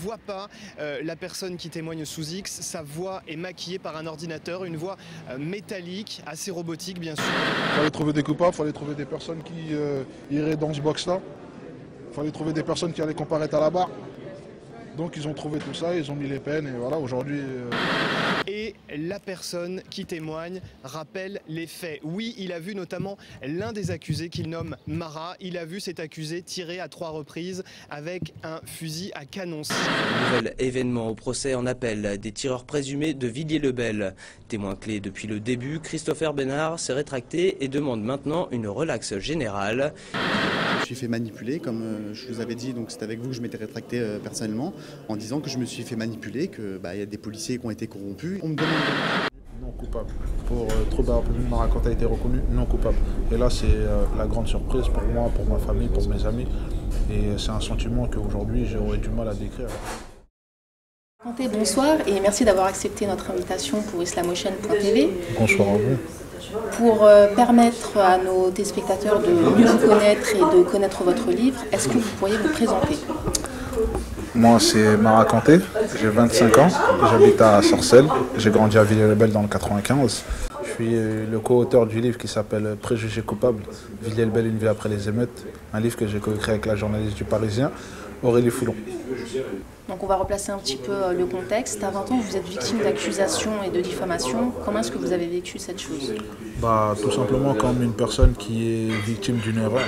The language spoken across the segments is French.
voit pas la personne qui témoigne sous X. Sa voix est maquillée par un ordinateur, une voix métallique, assez robotique bien sûr. Il fallait trouver des coupables, il fallait trouver des personnes qui iraient dans ce box-là. Il fallait trouver des personnes qui allaient comparaître à la barre. Donc ils ont trouvé tout ça, ils ont mis les peines et voilà, aujourd'hui... Et la personne qui témoigne rappelle les faits. Oui, il a vu notamment l'un des accusés qu'il nomme Mara. Il a vu cet accusé tirer à 3 reprises avec un fusil à canon. Nouvel événement au procès en appel des tireurs présumés de Villiers-le-Bel. Témoin clé depuis le début, Christopher Bénard s'est rétracté et demande maintenant une relaxe générale. Je me suis fait manipuler, comme je vous avais dit, donc c'est avec vous que je m'étais rétracté personnellement, en disant que je me suis fait manipuler, qu'il y a des policiers qui ont été corrompus. On me demande... Non coupable. Pour trouble à l'ordre public, Mara Kanté a été reconnu non coupable. Et là, c'est la grande surprise pour moi, pour ma famille, pour mes amis. Et c'est un sentiment qu'aujourd'hui, j'aurais du mal à décrire. Kanté, bonsoir et merci d'avoir accepté notre invitation pour islamochaine.tv. Bonsoir à vous. Pour permettre à nos téléspectateurs de mieux vous connaître et de connaître votre livre, est-ce que vous pourriez vous présenter? Moi, c'est Mara Kanté, j'ai 25 ans, j'habite à Sarcelles, j'ai grandi à Villiers-le-Bel dans le 95. Je suis le co-auteur du livre qui s'appelle Préjugés coupables, Villiers-le-Bel, une vie après les émeutes, un livre que j'ai co-écrit avec la journaliste du Parisien, Aurélie Foulon. Donc on va replacer un petit peu le contexte. À 20 ans, vous êtes victime d'accusations et de diffamations. Comment est-ce que vous avez vécu cette chose? Tout simplement comme une personne qui est victime d'une erreur.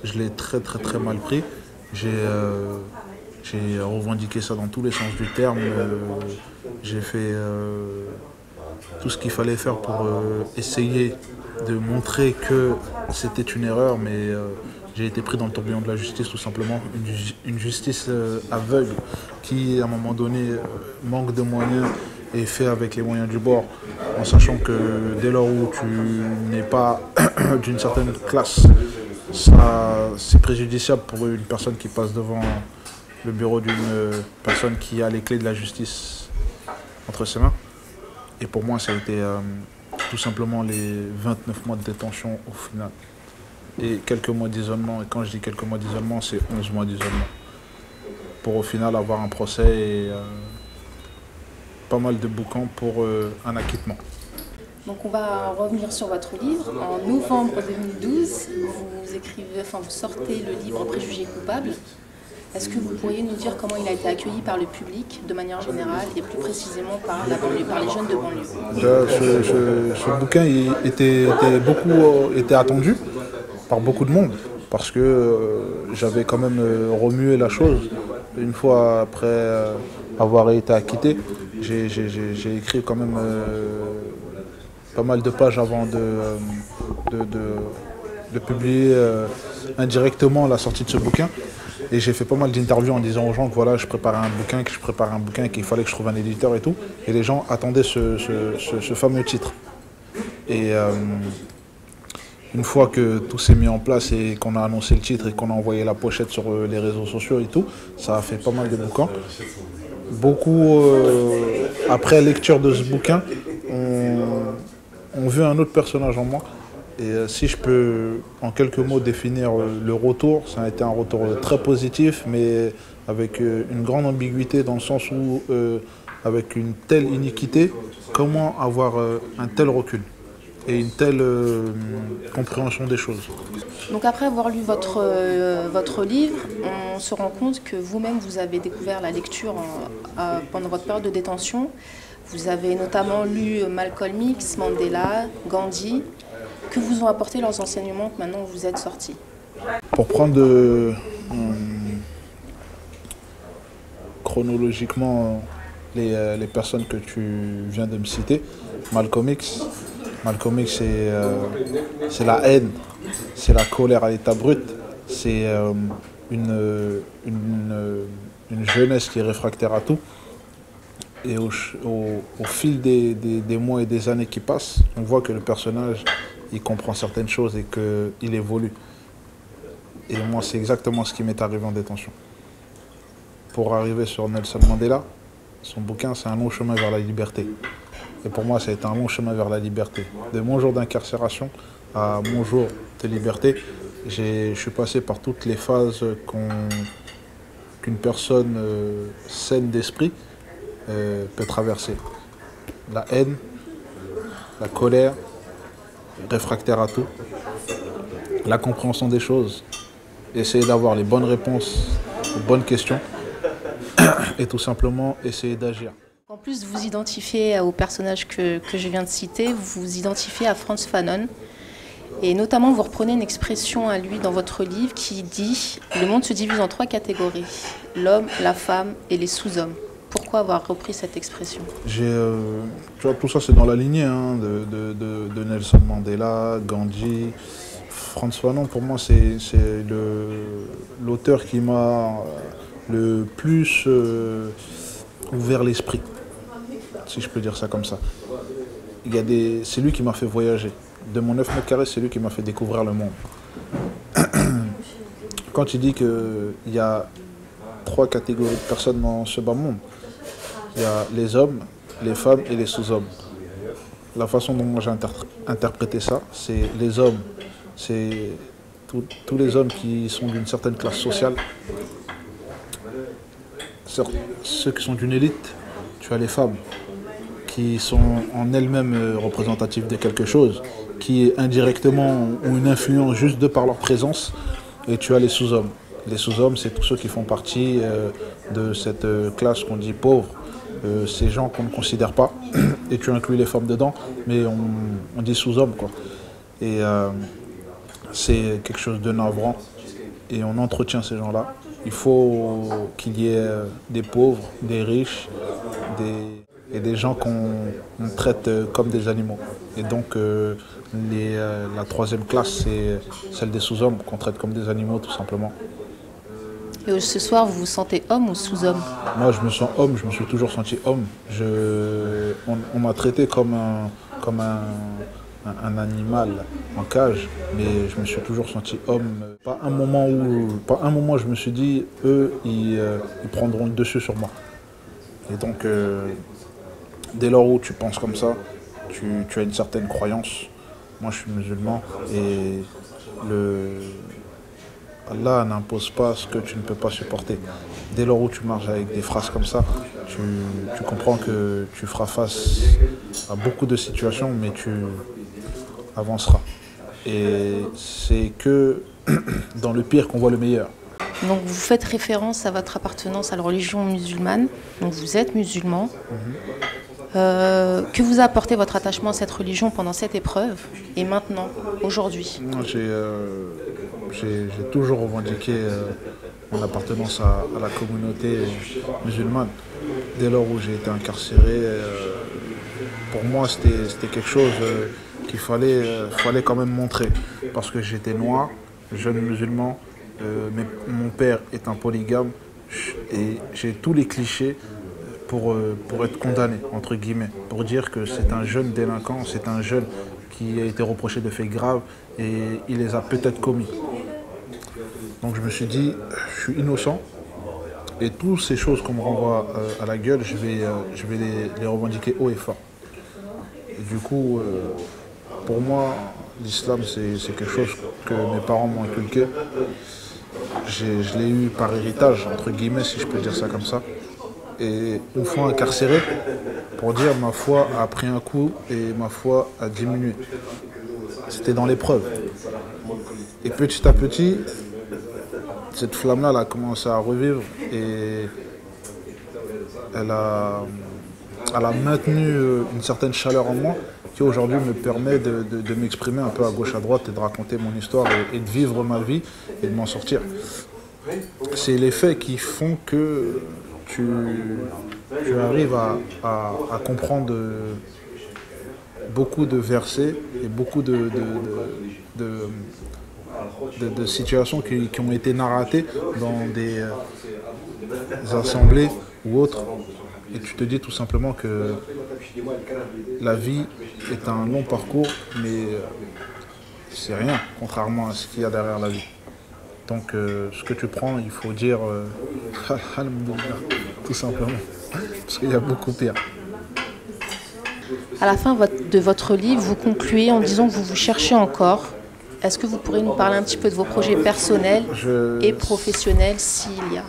Je l'ai très mal pris. J'ai revendiqué ça dans tous les sens du terme. J'ai fait tout ce qu'il fallait faire pour essayer de montrer que c'était une erreur, mais j'ai été pris dans le tourbillon de la justice tout simplement. Une justice aveugle qui, à un moment donné, manque de moyens et fait avec les moyens du bord, en sachant que dès lors où tu n'es pas d'une certaine classe, c'est préjudiciable pour une personne qui passe devant le bureau d'une personne qui a les clés de la justice entre ses mains. Et pour moi, ça a été tout simplement les 29 mois de détention au final. Et quelques mois d'isolement. Et quand je dis quelques mois d'isolement, c'est 11 mois d'isolement. Pour au final avoir un procès et pas mal de boucans pour un acquittement. Donc on va revenir sur votre livre. En novembre 2012, vous sortez le livre Préjugés coupables. Est-ce que vous pourriez nous dire comment il a été accueilli par le public de manière générale et plus précisément par la banlieue, par les jeunes de banlieue? Ce bouquin était attendu par beaucoup de monde parce que j'avais quand même remué la chose. Une fois après avoir été acquitté, j'ai écrit quand même pas mal de pages avant de publier indirectement la sortie de ce bouquin. Et j'ai fait pas mal d'interviews en disant aux gens que voilà, je préparais un bouquin, qu'il fallait que je trouve un éditeur et tout. Et les gens attendaient ce fameux titre. Et une fois que tout s'est mis en place et qu'on a annoncé le titre et qu'on a envoyé la pochette sur les réseaux sociaux et tout, ça a fait pas mal de bouquins. Beaucoup, après lecture de ce bouquin, ont vu un autre personnage en moi. Et si je peux en quelques mots définir le retour, ça a été un retour très positif, mais avec une grande ambiguïté dans le sens où, avec une telle iniquité, comment avoir un tel recul et une telle compréhension des choses. Donc après avoir lu votre livre, on se rend compte que vous-même vous avez découvert la lecture pendant votre période de détention. Vous avez notamment lu Malcolm X, Mandela, Gandhi. Que vous ont apporté leurs enseignements que maintenant vous êtes sortis? Pour prendre chronologiquement les personnes que tu viens de me citer, Malcolm X, c'est la haine, c'est la colère à l'état brut, c'est une jeunesse qui est réfractaire à tout. Et au fil des mois et des années qui passent, on voit que le personnage, il comprend certaines choses et qu'il évolue. Et moi, c'est exactement ce qui m'est arrivé en détention. Pour arriver sur Nelson Mandela, son bouquin, c'est un long chemin vers la liberté. Et pour moi, ça a été un long chemin vers la liberté. De mon jour d'incarcération à mon jour de liberté, je suis passé par toutes les phases qu'une personne saine d'esprit peut traverser. La haine, la colère, réfractaire à tout, la compréhension des choses, essayer d'avoir les bonnes réponses aux bonnes questions et tout simplement essayer d'agir. En plus, vous identifiez au personnage que je viens de citer, vous vous identifiez à Frantz Fanon. Et notamment, vous reprenez une expression à lui dans votre livre qui dit « Le monde se divise en 3 catégories, l'homme, la femme et les sous-hommes ». Pourquoi avoir repris cette expression? Tu vois, tout ça, c'est dans la lignée de Nelson Mandela, Gandhi. Frantz Fanon, pour moi, c'est l'auteur qui m'a le plus ouvert l'esprit, si je peux dire ça comme ça. C'est lui qui m'a fait voyager. De mon 9 mètres carrés, c'est lui qui m'a fait découvrir le monde. Quand il dit qu'il y a 3 catégories de personnes dans ce bas monde, il y a les hommes, les femmes et les sous-hommes. La façon dont moi j'ai interprété ça, c'est les hommes, c'est tous les hommes qui sont d'une certaine classe sociale. Ceux qui sont d'une élite, tu as les femmes qui sont en elles-mêmes représentatives de quelque chose, qui indirectement ont une influence juste de par leur présence, et tu as les sous-hommes. Les sous-hommes, c'est tous ceux qui font partie de cette classe qu'on dit pauvre, ces gens qu'on ne considère pas, et tu inclus les femmes dedans, mais on dit sous-hommes, quoi. Et c'est quelque chose de navrant, et on entretient ces gens-là. Il faut qu'il y ait des pauvres, des riches, et des gens qu'on traite comme des animaux. Et donc la 3e classe, c'est celle des sous-hommes qu'on traite comme des animaux, tout simplement. Et ce soir, vous vous sentez homme ou sous-homme? Moi, je me sens homme, je me suis toujours senti homme. On m'a traité comme un animal en cage, mais je me suis toujours senti homme. Pas un moment je me suis dit, eux, ils prendront le dessus sur moi. Et donc, dès lors où tu penses comme ça, tu as une certaine croyance. Moi, je suis musulman et Allah n'impose pas ce que tu ne peux pas supporter. Dès lors où tu marches avec des phrases comme ça, tu comprends que tu feras face à beaucoup de situations, mais tu avanceras. Et c'est que dans le pire qu'on voit le meilleur. Donc vous faites référence à votre appartenance à la religion musulmane, donc vous êtes musulman. Que vous a apporté votre attachement à cette religion pendant cette épreuve et maintenant, aujourd'hui? J'ai toujours revendiqué mon appartenance à la communauté musulmane. Dès lors où j'ai été incarcéré, pour moi c'était quelque chose qu'il fallait quand même montrer. Parce que j'étais noir, jeune musulman, mais mon père est un polygame et j'ai tous les clichés pour être condamné, entre guillemets, pour dire que c'est un jeune délinquant, c'est un jeune qui a été reproché de faits graves et il les a peut-être commis. Donc je me suis dit, je suis innocent et toutes ces choses qu'on me renvoie à la gueule, je vais les revendiquer haut et fort. Et du coup, pour moi, l'islam c'est quelque chose que mes parents m'ont inculqué. Je l'ai eu par héritage, entre guillemets, si je peux dire ça comme ça. Et une fois incarcéré, pour dire ma foi a pris un coup et ma foi a diminué. C'était dans l'épreuve. Et petit à petit, cette flamme-là elle a commencé à revivre et elle a maintenu une certaine chaleur en moi qui aujourd'hui me permet de m'exprimer un peu à gauche à droite et de raconter mon histoire et de vivre ma vie et de m'en sortir. C'est les faits qui font que tu arrives à comprendre beaucoup de versets et beaucoup de situations qui ont été narratées dans des assemblées ou autres. Et tu te dis tout simplement que la vie est un long parcours, mais c'est rien, contrairement à ce qu'il y a derrière la vie. Donc ce que tu prends, il faut dire alhamdoulilah, tout simplement, parce qu'il y a beaucoup pire. À la fin de votre livre, vous concluez en disant que vous vous cherchez encore, Est-ce que vous pourrez nous parler un petit peu de vos projets personnels et professionnels, s'il y a?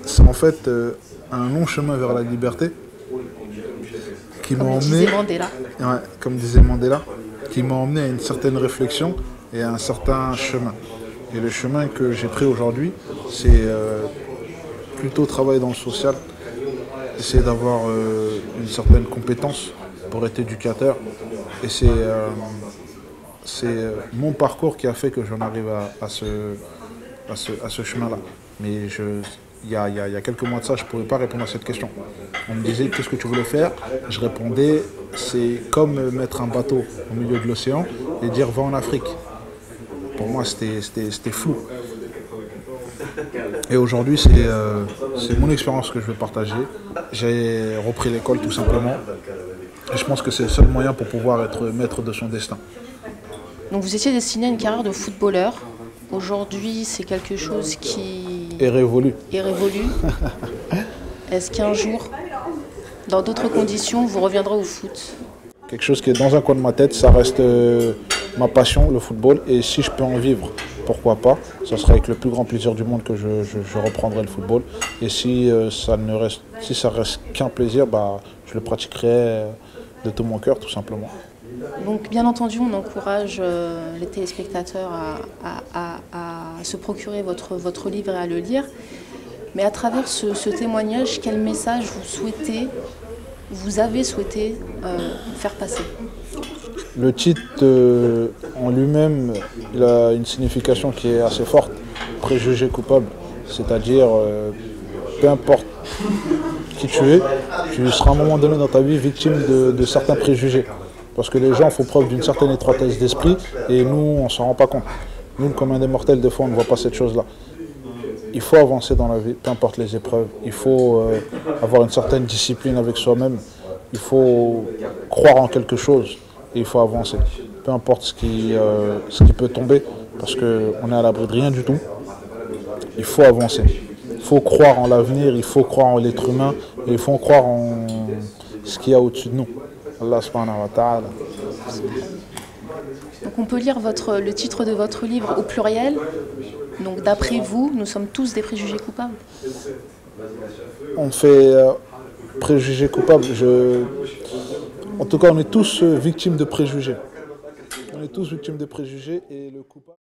C'est en fait un long chemin vers la liberté qui m'a emmené, comme disait Mandela, qui m'a emmené à une certaine réflexion et à un certain chemin. Et le chemin que j'ai pris aujourd'hui, c'est plutôt travailler dans le social, essayer d'avoir une certaine compétence pour être éducateur. Et c'est mon parcours qui a fait que j'en arrive à ce chemin-là. Mais il y a quelques mois de ça, je ne pourrais pas répondre à cette question. On me disait, qu'est-ce que tu voulais faire? Je répondais, c'est comme mettre un bateau au milieu de l'océan et dire, va en Afrique. Pour moi, c'était flou. Et aujourd'hui, c'est mon expérience que je veux partager. J'ai repris l'école tout simplement. Et je pense que c'est le seul moyen pour pouvoir être maître de son destin. Donc vous étiez destiné à une carrière de footballeur. Aujourd'hui, c'est quelque chose qui est révolu. Est-ce qu'un jour, dans d'autres conditions, vous reviendrez au foot? Quelque chose qui est dans un coin de ma tête, ça reste ma passion, le football. Et si je peux en vivre, pourquoi pas? Ça serait avec le plus grand plaisir du monde que je reprendrai le football. Et si ça reste qu'un plaisir, je le pratiquerai de tout mon cœur, tout simplement. Donc bien entendu, on encourage les téléspectateurs à se procurer votre livre et à le lire. Mais à travers ce témoignage, quel message vous avez souhaité faire passer? Le titre en lui-même, il a une signification qui est assez forte, préjugé coupable. C'est-à-dire, peu importe qui tu es, tu seras à un moment donné dans ta vie victime de certains préjugés. Parce que les gens font preuve d'une certaine étroitesse d'esprit et nous, on ne s'en rend pas compte. Nous, le commun des mortels, des fois, on ne voit pas cette chose-là. Il faut avancer dans la vie, peu importe les épreuves. Il faut avoir une certaine discipline avec soi-même. Il faut croire en quelque chose et il faut avancer. Peu importe ce qui peut tomber, parce qu'on est à l'abri de rien du tout. Il faut avancer. Il faut croire en l'avenir, il faut croire en l'être humain et il faut croire en ce qu'il y a au-dessus de nous. Allah subhanahu wa ta'ala. Donc on peut lire le titre de votre livre au pluriel. Donc d'après vous, nous sommes tous des préjugés coupables. On fait préjugés coupables. En tout cas, on est tous victimes de préjugés. On est tous victimes de préjugés et le coupable.